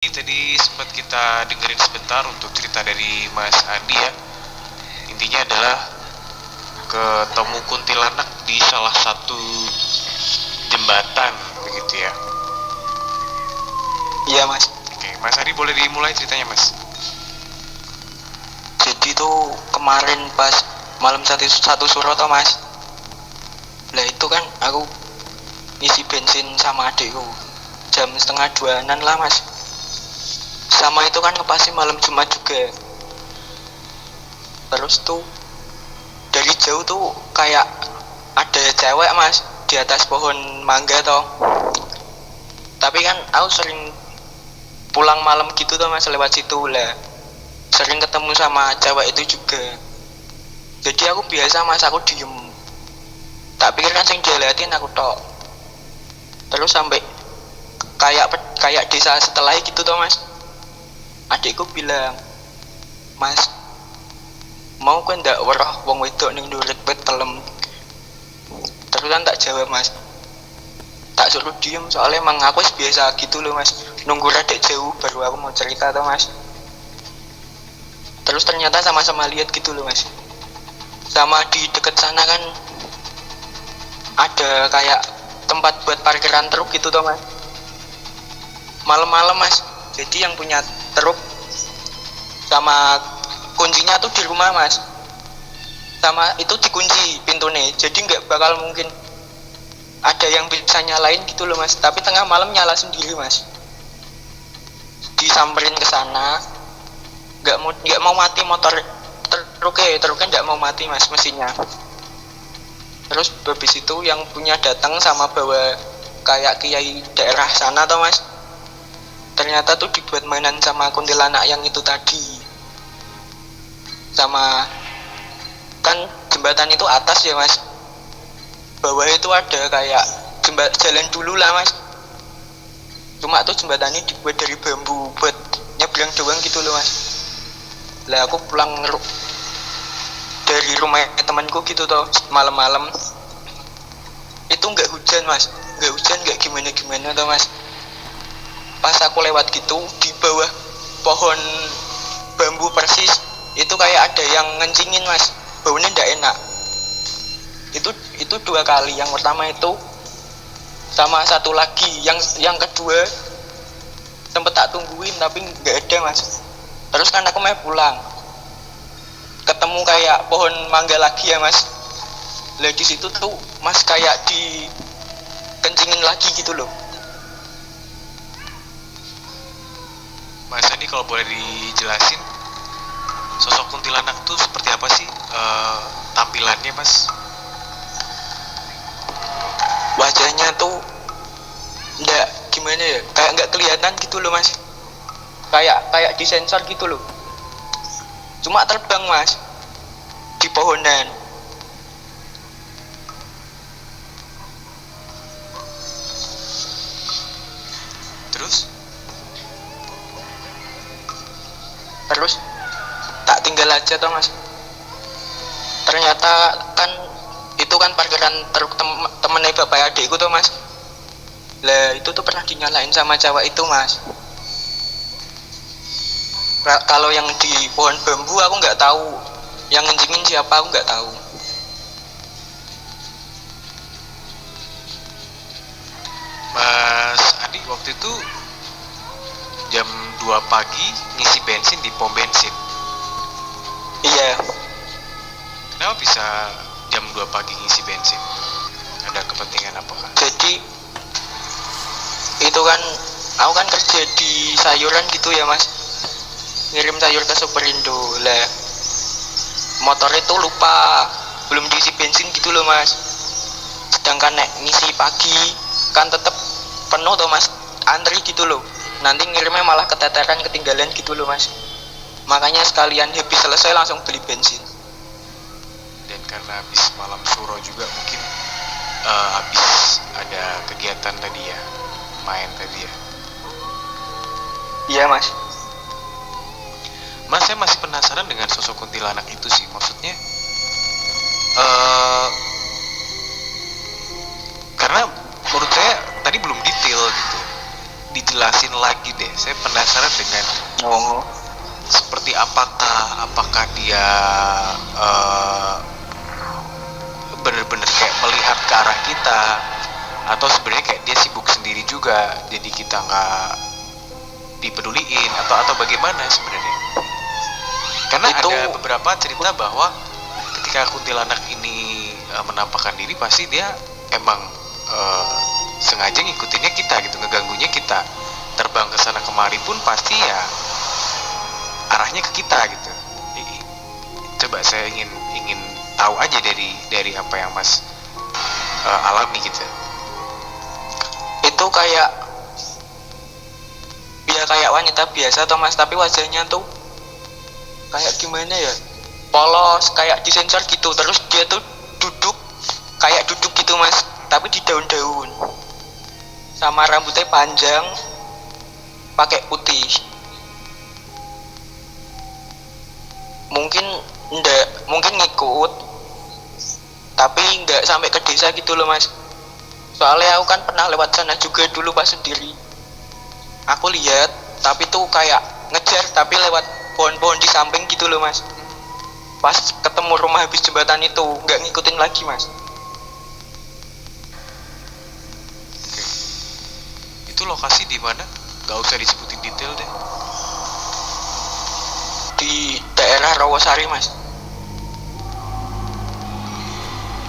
Tadi sempat kita dengerin sebentar untuk cerita dari Mas Andi ya. Intinya adalah ketemu kuntilanak di salah satu jembatan begitu ya. Iya mas. Oke, Mas Andi boleh dimulai ceritanya Mas. Jadi tuh kemarin pas malam satu suro toh mas. Lah itu kan aku ngisi bensin sama adikku jam 1:30 lah mas. Sama itu kan ngepasi malam Jumat juga. Terus tuh dari jauh tuh kayak ada cewek mas di atas pohon mangga toh. Tapi kan aku sering pulang malam gitu tuh mas lewat situ lah. Sering ketemu sama cewek itu juga. Jadi aku biasa mas, aku diem. Tak pikir kan sing diliatin aku tok. Terus sampai kayak desa setelah gitu tuh mas. Adikku bilang, "Mas, mau kan ndak weruh wong wedok ning ndurit wit telem." Terus kan tak jawab mas, tak suruh diem soalnya emang aku biasa gitu loh mas, nunggu rada jauh baru aku mau cerita tuh mas. Terus ternyata sama-sama lihat gitu loh mas. Sama di deket sana kan ada kayak tempat buat parkiran truk gitu tuh mas. Malam-malam mas, jadi yang punya truk sama kuncinya tuh di rumah mas, sama itu dikunci pintunya, jadi nggak bakal mungkin ada yang bisa nyalain gitu loh mas. Tapi tengah malam nyala sendiri mas. Disamperin ke sana, nggak mau mati motor truknya nggak mau mati mas mesinnya. Terus habis itu yang punya datang sama bawa kayak kiai daerah sana toh mas. Ternyata tuh dibuat mainan sama kuntilanak yang itu tadi. Sama kan jembatan itu atas ya mas, bawah itu ada kayak jalan dulu lah mas. Cuma tuh jembatannya dibuat dari bambu buat nyebrang doang gitu loh mas. Lah aku pulang dari rumah temanku gitu toh malam-malam, itu nggak hujan mas, nggak gimana toh mas. Pas aku lewat gitu di bawah pohon bambu persis itu kayak ada yang ngencingin mas, baunya ndak enak. Itu 2 kali. Yang pertama itu sama satu lagi yang kedua sempet tak tungguin tapi nggak ada mas. Terus kan aku mau pulang, ketemu kayak pohon mangga lagi ya mas. Lah di situ tuh mas kayak di kencingin lagi gitu loh. Mas Andi kalau boleh dijelasin sosok kuntilanak tuh seperti apa sih tampilannya Mas? Wajahnya tuh ndak gimana ya, kayak nggak kelihatan gitu loh mas, kayak disensor gitu loh. Cuma terbang mas di pohonan. Terus tak tinggal aja toh mas. Ternyata kan itu kan parkiran truk temennya bapak adikku tuh mas. Lah itu tuh pernah dinyalain sama cewek itu mas. Kalau yang di pohon bambu aku nggak tahu, yang ngencingin siapa aku nggak tahu. Mas Andi waktu itu jam 2 pagi ngisi bensin di pom bensin. Iya. Kenapa bisa jam 2 pagi ngisi bensin? Ada kepentingan apa kan? Jadi itu kan aku kan kerja di sayuran gitu ya mas, ngirim sayur ke Superindo. Lah motor itu lupa belum diisi bensin gitu loh mas. Sedangkan nek ngisi pagi kan tetep penuh tuh mas, antri gitu loh. Nanti ngirimnya malah keteteran, ketinggalan gitu loh mas. Makanya sekalian habis selesai langsung beli bensin. Dan karena habis malam suro juga mungkin habis ada kegiatan tadi ya, main tadi ya. Iya mas. Mas saya masih penasaran dengan sosok kuntilanak itu sih. Maksudnya karena menurut saya tadi belum detail gitu. jelasin lagi deh. Saya penasaran dengan Oh, seperti apakah dia bener-bener kayak melihat ke arah kita, atau sebenarnya kayak dia sibuk sendiri juga, jadi kita nggak dipeduliin, atau bagaimana sebenarnya? Karena Itu- ada beberapa cerita bahwa ketika kuntilanak ini menampakkan diri, pasti dia emang sengaja ngikutinnya kita gitu, ngeganggunya kita. Terbang ke sana kemari pun pasti ya arahnya ke kita gitu. Coba saya ingin tahu aja dari apa yang Mas alami gitu. itu kayak ya kayak wanita biasa toh Mas, tapi wajahnya tuh kayak gimana ya? Polos, kayak disensor gitu. Terus dia tuh duduk kayak duduk gitu Mas, tapi di daun-daun. Sama rambutnya panjang, pakai putih. Mungkin ngikut, tapi nggak sampai ke desa gitu loh Mas. Soalnya aku kan pernah lewat sana juga dulu pas sendiri. Aku lihat, tapi tuh kayak ngejar tapi lewat pohon-pohon di samping gitu loh Mas. Pas ketemu rumah habis jembatan itu nggak ngikutin lagi Mas. Oke. Itu lokasi di mana? Gak usah disebutin detail deh. Di daerah Rawasari Mas.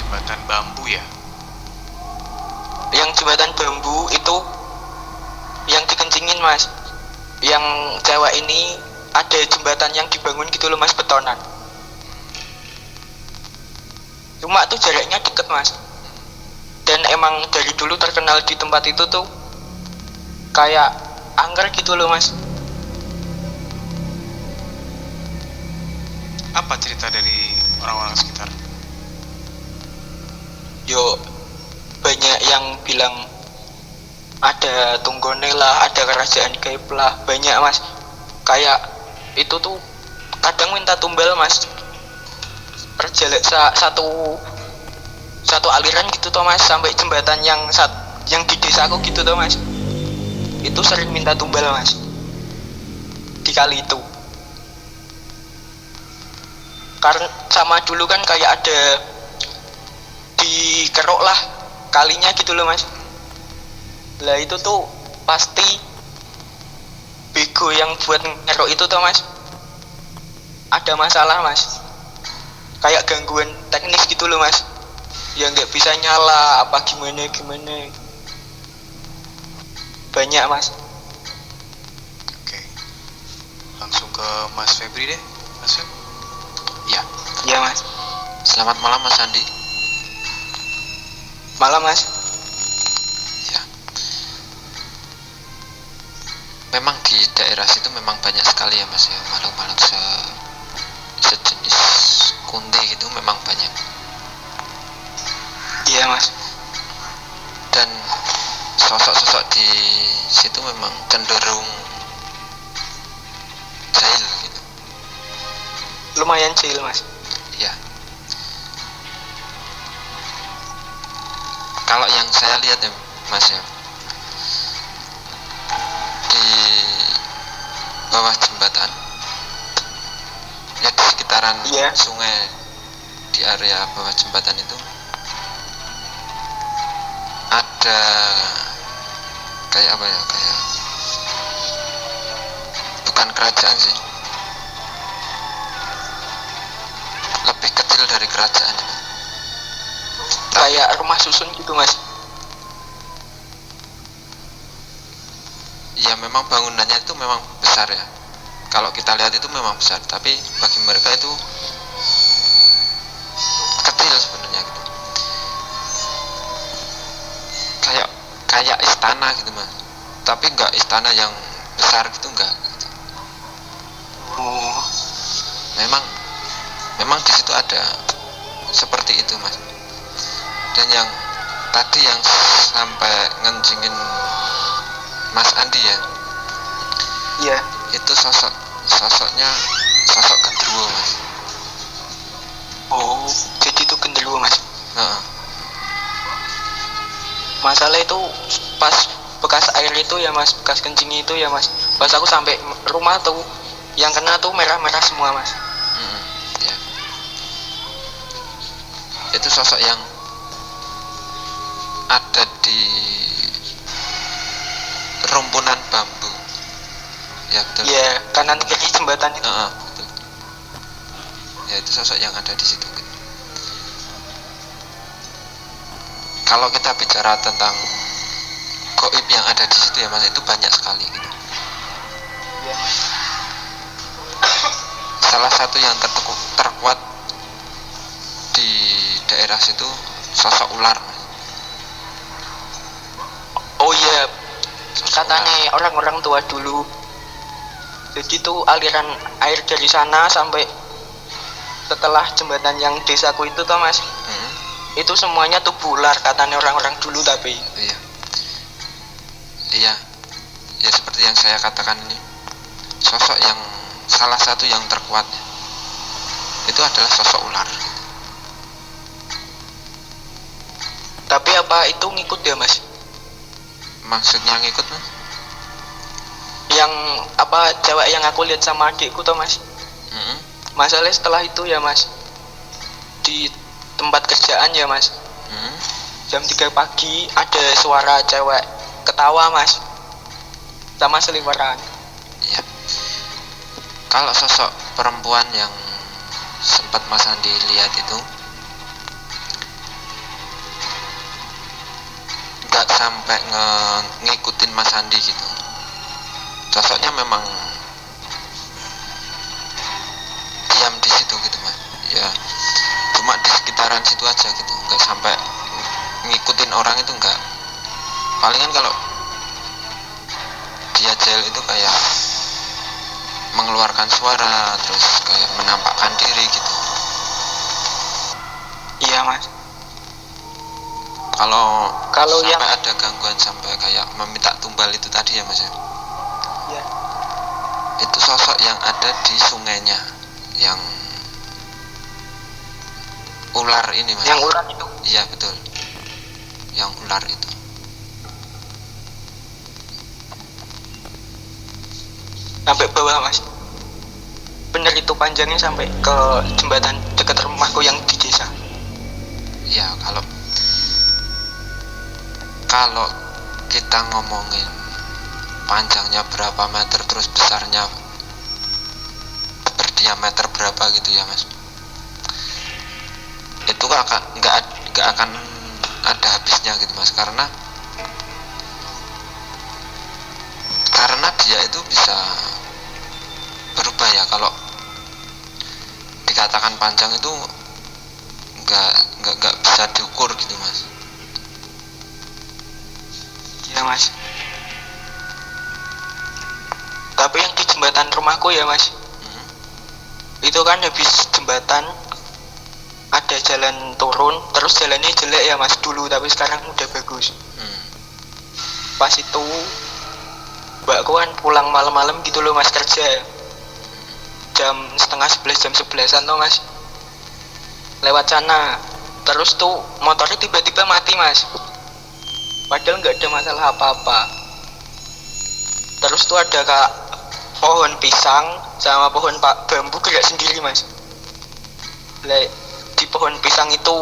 Jembatan bambu ya. Yang jembatan bambu itu yang dikencingin Mas. Yang Jawa ini ada jembatan yang dibangun gitu loh Mas, betonan. Cuma tuh jaraknya deket Mas. Dan emang dari dulu terkenal di tempat itu tuh kayak angker gitu loh Mas. Apa cerita dari orang-orang sekitar? Yo banyak yang bilang ada tunggone lah, ada kerajaan gaib lah, banyak Mas. Kayak itu tuh kadang minta tumbal Mas. Perjalanan satu aliran gitu toh Mas, sampai jembatan yang di desaku gitu toh Mas. Itu sering minta tumbal Mas. Di kali itu. Karena sama dulu kan kayak ada dikerok lah kalinya gitu loh Mas. Lah itu tuh pasti bego yang buat ngerok itu tuh Mas. Ada masalah Mas. Kayak gangguan teknis gitu loh Mas. Ya nggak bisa nyala apa gimana. Banyak Mas. Oke. Langsung ke Mas Febri deh. Mas Feb. Ya, Ya Mas. selamat malam Mas Andi. Malam Mas. Ya, memang di daerah situ memang banyak sekali ya Mas ya, makhluk-makhluk sejenis kunti gitu memang banyak. Iya Mas. Dan sosok-sosok di situ memang cenderung jahil gitu. Lumayan jahil Mas. Ya. Kalau yang saya lihat ya Mas ya, di bawah jembatan ya, di sekitaran Iya. sungai, di area bawah jembatan itu ada kayak apa ya, kayak bukan kerajaan sih, lebih kecil dari kerajaan. Kayak rumah susun gitu Mas. Ya memang bangunannya itu memang besar ya, kalau kita lihat itu memang besar, tapi bagi mereka itu kecil sebenarnya gitu. Kayak istana gitu Mas, tapi enggak istana yang besar gitu, enggak gitu. Oh. Memang di situ ada seperti itu Mas. Dan yang tadi yang sampai ngencingin Mas Andi ya, Iya. itu sosoknya sosok genderuwo Mas. Oh, jadi itu genderuwo Mas. Heeh. Masalah itu pas bekas air itu ya mas, bekas kencing itu ya mas. Pas aku sampai rumah tuh yang kena tuh merah-merah semua mas. Ya. Itu sosok yang ada di rumpunan bambu. Ya betul. Iya, kanan kiri jembatan itu. Betul. Ya itu sosok yang ada di situ. Kalau kita bicara tentang gaib yang ada di situ ya mas, itu banyak sekali gitu. Iya. Salah satu yang terkuat di daerah situ sosok ular mas. Oh iya, Sosok katanya ular. orang-orang tua dulu. Jadi tuh aliran air dari sana sampai setelah jembatan yang desaku itu toh mas, itu semuanya tuh ular katanya orang-orang dulu tapi. Iya, ya seperti yang saya katakan ini, sosok yang salah satu yang terkuat itu adalah sosok ular. Tapi apa itu ngikut ya mas? Maksudnya ngikut mas? Yang apa cewek yang aku lihat sama adikku toh mas? Masalahnya setelah itu ya mas, di tempat kerjaan ya mas, jam 3 pagi ada suara cewek ketawa mas, sama seliweran. Iya. Kalau sosok perempuan yang sempat Mas Andi lihat itu nggak sampai ngikutin Mas Andi gitu. Sosoknya memang diam di situ gitu mas. Ya cuma di sekitaran situ aja gitu, nggak sampai ngikutin orang itu enggak. Palingan kalau dia jail itu kayak mengeluarkan suara terus kayak menampakkan diri gitu. Iya mas. Kalau Kalau sampai yang ada gangguan sampai kayak meminta tumbal itu tadi ya mas ya, ya, itu sosok yang ada di sungainya, yang ular ini mas. yang ular itu. Iya betul, yang ular itu. Sampai bawah mas, bener itu panjangnya sampai ke jembatan dekat rumahku yang di desa. Ya kalau kita ngomongin panjangnya berapa meter terus besarnya berdiameter berapa gitu ya mas, itu nggak akan ada habisnya gitu mas, karena dia itu bisa berubah ya. Kalau dikatakan panjang itu nggak bisa diukur gitu mas. Iya mas. Tapi yang di jembatan rumahku ya mas, itu kan habis jembatan ada jalan turun, terus jalannya jelek ya mas dulu, tapi sekarang udah bagus. Pas itu mbakku kan pulang malam-malam gitu loh mas, kerja jam setengah 11, jam 11an tuh mas, lewat sana. Terus tuh motornya tiba-tiba mati mas, padahal nggak ada masalah apa-apa. Terus tuh ada pohon pisang sama pohon bambu gerak sendiri mas. Di pohon pisang itu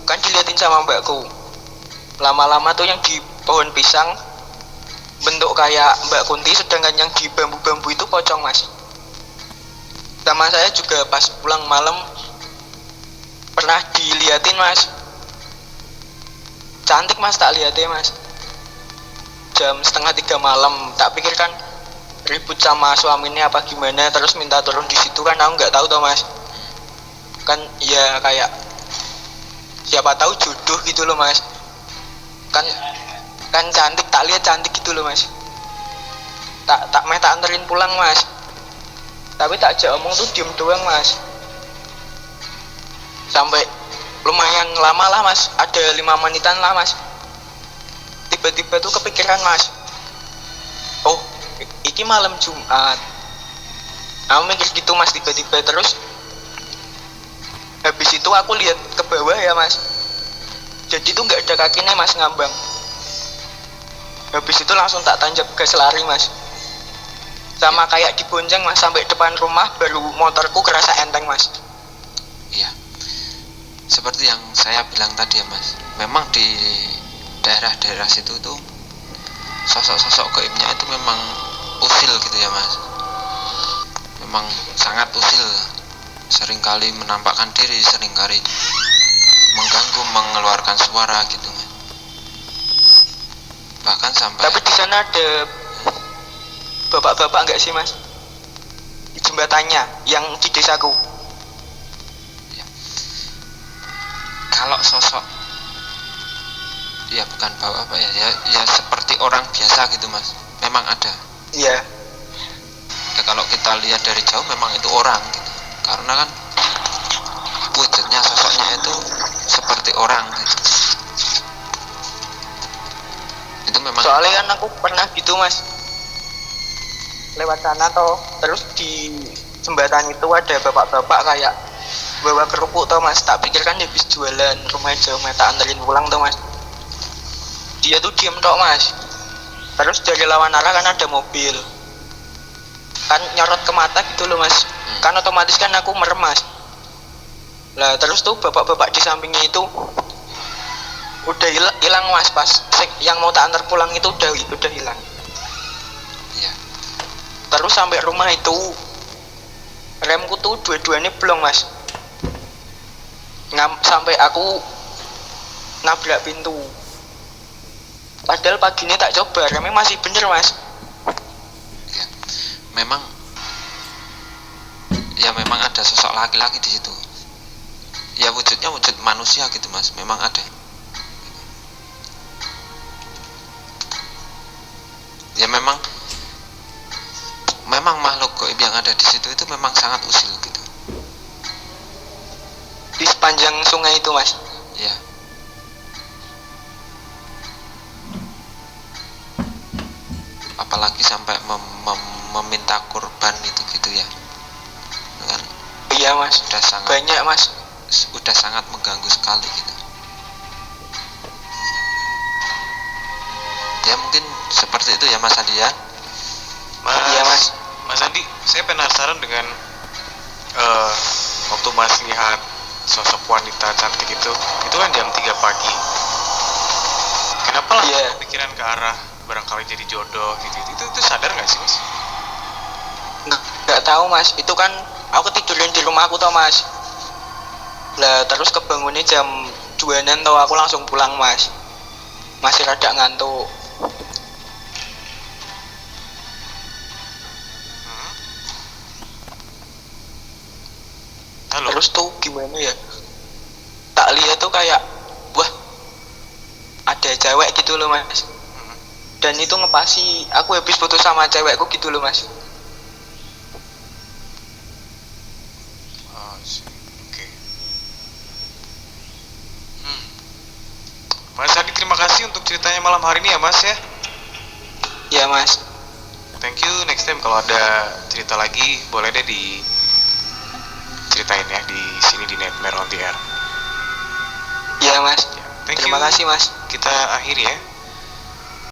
kan diliatin sama mbakku, lama-lama tuh yang di pohon pisang bentuk kayak Mbak Kunti, sedangkan yang di bambu-bambu itu pocong mas. Sama saya juga pas pulang malam pernah diliatin mas, cantik mas, tak lihatnya mas. Jam setengah 3 malam, tak pikir kan ribut sama suaminya apa gimana, terus minta turun di situ kan, aku nggak tahu toh mas. Kan ya kayak siapa tahu jodoh gitu loh mas. Kan cantik, tak lihat cantik gitu loh mas. Tak anterin pulang mas, tapi tak ajak omong tuh diem doang mas. Sampai lumayan lama lah mas, ada 5 menitan lah mas. Tiba-tiba tuh kepikiran mas, oh iki malam Jumat, aku mikir gitu mas tiba-tiba. Terus habis itu aku lihat ke bawah ya mas, jadi tuh nggak ada kakinya mas, ngambang. habis itu langsung tak tancap gas lari mas, sama kayak dibonceng mas sampai depan rumah, baru motorku kerasa enteng mas. Iya, seperti yang saya bilang tadi ya mas, memang di daerah-daerah situ tuh sosok-sosok gaibnya itu memang usil gitu ya mas, memang sangat usil, seringkali menampakkan diri, seringkali mengganggu, mengeluarkan suara gitu mas. Bahkan sampai Tapi di sana ada bapak-bapak nggak sih mas di jembatannya yang di desaku? kalau sosok ya bukan bawa apa ya, ya seperti orang biasa gitu mas, memang ada. Iya. Ya kalau kita lihat dari jauh memang itu orang gitu, karena kan wujudnya, sosoknya itu seperti orang gitu. Itu memang Soalnya kan aku pernah gitu mas, lewat sana toh, terus di jembatan itu ada bapak-bapak kayak bawa kerupuk toh mas, tak pikir kan habis jualan, rumahnya jauh, tak anterin pulang toh mas. Dia tuh diem toh mas, terus dari lawan arah kan ada mobil, kan nyorot ke mata gitu loh mas, kan otomatis kan aku merem mas. Lah terus tuh bapak-bapak di sampingnya itu udah hilang mas, pas yang mau tak antar pulang itu udah hilang. ya, Terus sampai rumah itu remku tuh dua-duanya blong mas, sampai aku nabrak pintu. Padahal pagi ini tak coba, remnya masih bener mas. ya. Memang ya memang ada sosok laki-laki di situ. Ya wujudnya wujud manusia gitu mas, memang ada. Ya memang makhluk gaib yang ada di situ itu memang sangat usil gitu. Di sepanjang sungai itu mas. Ya. Apalagi sampai meminta kurban gitu ya. Kan Iya mas, sudah sangat banyak mas. udah sangat mengganggu sekali gitu. Ya mungkin seperti itu ya Mas Andi ya. Iya mas. Mas Andi, saya penasaran dengan waktu Mas lihat sosok wanita cantik itu kan jam 3 pagi. Kenapa lah Iya. pikiran ke arah barangkali jadi jodoh gitu? Itu sadar nggak sih Mas? Nggak tahu mas, itu kan aku tidurin di rumah aku tau mas. Lah terus kebangunnya jam 2-an tau, aku langsung pulang mas. Masih rada ngantuk. Halo. Terus tuh gimana ya, tak lihat tuh kayak wah ada cewek gitu loh mas, dan itu ngepasi aku habis putus sama cewekku gitu loh mas. Oh, oke. Mas Andi, terima kasih untuk ceritanya malam hari ini ya Mas ya. Ya mas. Thank you. Next time kalau ada cerita lagi boleh deh diceritain ya di sini di Nightmare on the Air. Ya mas. Ya, thank Terima you. kasih mas. Kita akhiri ya.